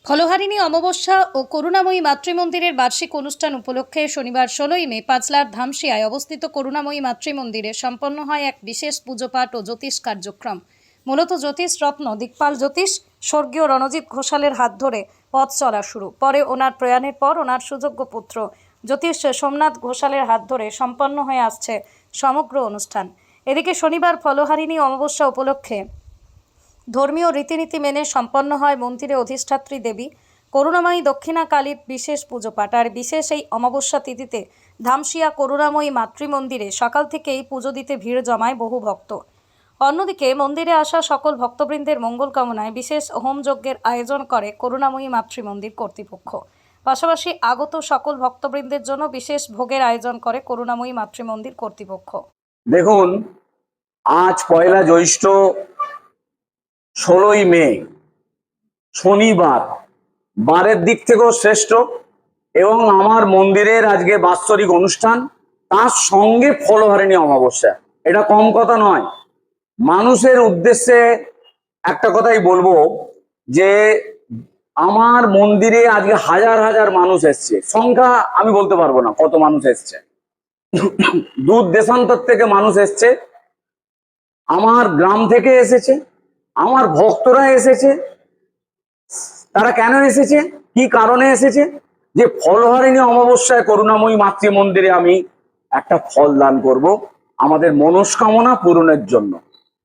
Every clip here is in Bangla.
ফলহারিণী অমাবস্যা ও করুণাময়ী মাতৃমন্দিরের বার্ষিক অনুষ্ঠান উপলক্ষে শনিবার 16 মে পাঁচলার ধামশিয়ায় অবস্থিত করুণাময়ী মাতৃমন্দিরে সম্পন্ন হয় এক বিশেষ পুজোপাঠ ও জ্যোতিষ কার্যক্রম। মূলত জ্যোতিষ রত্ন দিকপাল জ্যোতিষ স্বর্গীয় রণজিৎ ঘোষালের হাত ধরে পথ চলা শুরু। পরে ওনার প্রয়াণের পর ওনার সুযোগ্য পুত্র জ্যোতিষ সোমনাথ ঘোষালের হাত ধরে সম্পন্ন হয়ে আসছে সমগ্র অনুষ্ঠান। এদিকে শনিবার ফলহারিণী অমাবস্যা উপলক্ষে ধর্মীয় রীতিনীতি মেনে সম্পন্ন হয় মন্দিরে অধিষ্ঠাত্রী দেবী করুণাময়ী দক্ষিণা কালীর বিশেষ পুজোপাঠ। আর বিশেষ এই অমাবস্যা তিথিতে ধামশিয়া করুণাময়ী মাতৃমন্দিরে সকাল থেকেই পুজো দিতে ভিড় জমায় বহু ভক্ত। অন্যদিকে মন্দিরে আসা সকল ভক্তবৃন্দের মঙ্গল কামনায় বিশেষ হোমযজ্ঞের আয়োজন করে করুণাময়ী মাতৃমন্দির কর্তৃপক্ষ। পাশাপাশি আগত সকল ভক্তবৃন্দের জন্য বিশেষ ভোগের আয়োজন করে করুণাময়ী মাতৃমন্দির কর্তৃপক্ষ। দেখুন, আজ পয়লা জ্যৈষ্ঠ 16ই মে শনিবার, বারের দিক থেকেও শ্রেষ্ঠ এবং আমার মন্দিরের আজকে বাৎসরিক অনুষ্ঠান, তার সঙ্গে ফলহারিণী অমাবস্যা। এটা কম কথা নয়। মানুষের উদ্দেশ্যে একটা কথাই বলবো যে আমার মন্দিরে আজকে হাজার হাজার মানুষ এসছে, সংখ্যা আমি বলতে পারবো না কত মানুষ এসছে। দূর দেশান্তর থেকে মানুষ এসছে, আমার গ্রাম থেকে এসেছে, আমার ভক্তরা এসেছে। তারা কেন এসেছে, কি কারণে এসেছে? যে ফলহারিণী অমাবস্যায় করুণাময়ী মাতৃমন্দিরে আমি একটা ফল দান করব আমাদের মনস্কামনা পূরণের জন্য।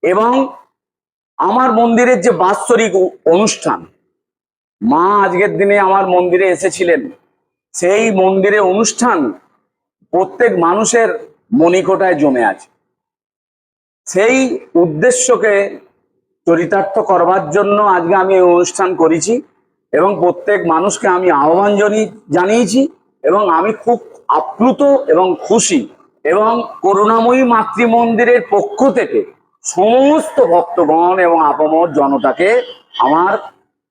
এবং আমার মন্দিরের যে বাৎসরিক অনুষ্ঠান, মা আজকের দিনে আমার মন্দিরে এসেছিলেন, সেই মন্দিরে অনুষ্ঠান প্রত্যেক মানুষের মণিকোটায় জমে আছে। সেই উদ্দেশ্যকে চরিতার্থ করবার জন্য আজকে আমি এই অনুষ্ঠান করেছি এবং প্রত্যেক মানুষকে আমি আহ্বান জানিয়েছি এবং আমি খুব আপ্লুত এবং খুশি। এবং করুণাময়ী মাতৃমন্দিরের পক্ষ থেকে সমস্ত ভক্তগণ এবং আপামর জনতাকে আমার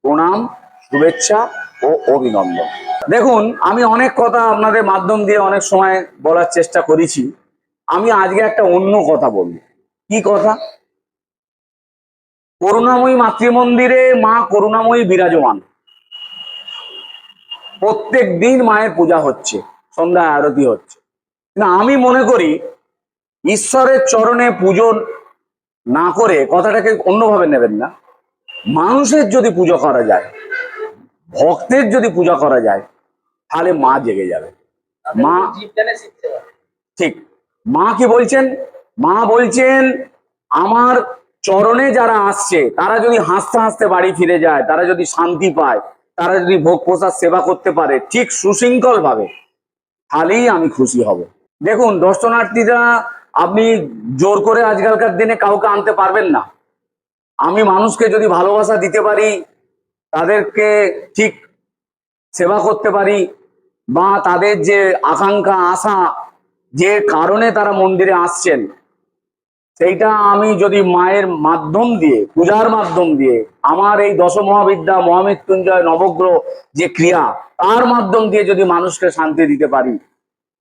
প্রণাম, শুভেচ্ছা ও অভিনন্দন। দেখুন, আমি অনেক কথা আপনাদের মাধ্যম দিয়ে অনেক সময় বলার চেষ্টা করেছি। আমি আজকে একটা অন্য কথা বলবো। কি কথা? করুণাময়ী মাতৃমন্দিরে মা করুণাময়ী বিরাজমান। প্রত্যেক দিন মায়ের পূজা হচ্ছে, সন্ধ্যায় আরতি হচ্ছে। না, আমি মনে করি ঈশ্বরের চরণে পুজো না করে, কথাটাকে অন্যভাবে নেবেন না, মানুষের যদি পুজো করা যায়, ভক্তের যদি পূজা করা যায়, তাহলে মা জেগে যাবে। মা ঠিক, মা কি বলছেন? মা বলছেন আমার চরণে যারা আসছে তারা যদি হাসতে হাসতে বাড়ি ফিরে যায়, তারা যদি শান্তি পায়, তারা যদি ভোগ প্রসাদ সেবা করতে পারে ঠিক সুশৃঙ্খল ভাবে, তাহলেই আমি খুশি হব। দেখুন, দর্শনার্থীরা আপনি জোর করে আজকালকার দিনে কাউকে আনতে পারবেন না। আমি মানুষকে যদি ভালোবাসা দিতে পারি, তাদেরকে ঠিক সেবা করতে পারি, বা তাদের যে আকাঙ্ক্ষা আশা, যে কারণে তারা মন্দিরে আসছেন, সেইটা আমি যদি মায়ের মাধ্যম দিয়ে, পূজার মাধ্যম দিয়ে, আমার এই দশমহাবিদ্যা, মহামৃত্যুঞ্জয়, নবগ্রহ যে ক্রিয়া, তার মাধ্যম দিয়ে যদি মানুষকে শান্তি দিতে পারি,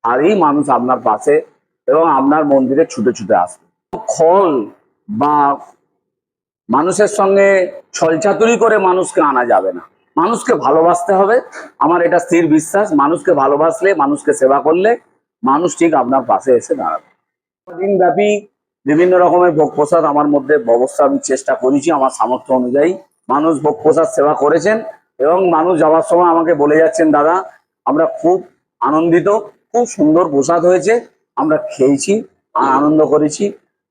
তারই মানুষ আপনার পাশে এবং আপনার মন্দিরে ছুটে ছুটে আসবে। খল বা মানুষের সঙ্গে ছলচাতুরি করে মানুষকে আনা যাবে না। মানুষকে ভালোবাসতে হবে। আমার এটা স্থির বিশ্বাস, মানুষকে ভালোবাসলে, মানুষকে সেবা করলে মানুষ ঠিক আপনার পাশে এসে দাঁড়াবে। দিন ব্যাপী বিভিন্ন রকমের ভোগ প্রসাদ আমার মধ্যে ব্যবস্থা আমি চেষ্টা করেছি আমার সামর্থ্য অনুযায়ী। মানুষ ভোগ প্রসাদ সেবা করেছেন এবং মানুষ যাওয়ার সময় আমাকে বলে যাচ্ছেন, দাদা আমরা খুব আনন্দিত, খুব সুন্দর প্রসাদ হয়েছে, আমরা খেয়েছি আর আনন্দ করেছি।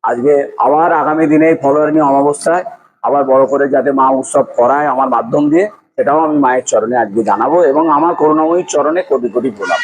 আজকে আবার আগামী দিনে ফলহারিণী অমাবস্যায় আবার বড় করে যাতে মা উৎসব করায় আমার মাধ্যম দিয়ে, সেটাও আমি মায়ের চরণে আজকে জানাবো এবং আমার করুণাময়ীর চরণে কোটি কোটি প্রণাম।